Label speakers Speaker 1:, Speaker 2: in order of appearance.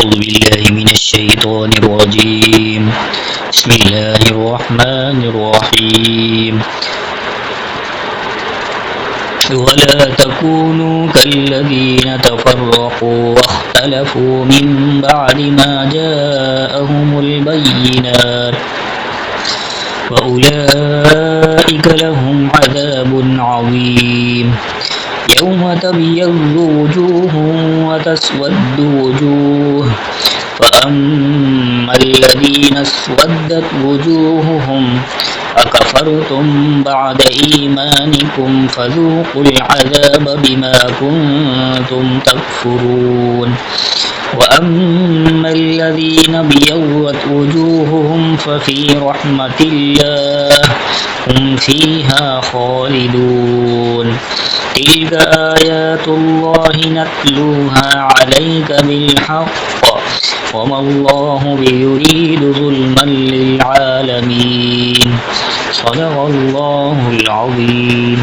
Speaker 1: أعوذ بالله من الشيطان الرجيم. بسم الله الرحمن الرحيم. ولا تكونوا كالذين تفرقوا واختلفوا من بعد ما جاءهم البينات وأولئك لهم عذاب عظيم. يوم تبيض وجوه وتسود وجوه، فأما الذين اسودت وجوههم أكفرتم بعد إيمانكم فذوقوا العذاب بما كنتم تكفرون. وأما الذين ابيضت وجوههم ففي رحمة الله هم فيها خالدون. تلك آيات الله نتلوها عليك بالحق وما الله بيريد ظلما للعالمين. صدق الله العظيم.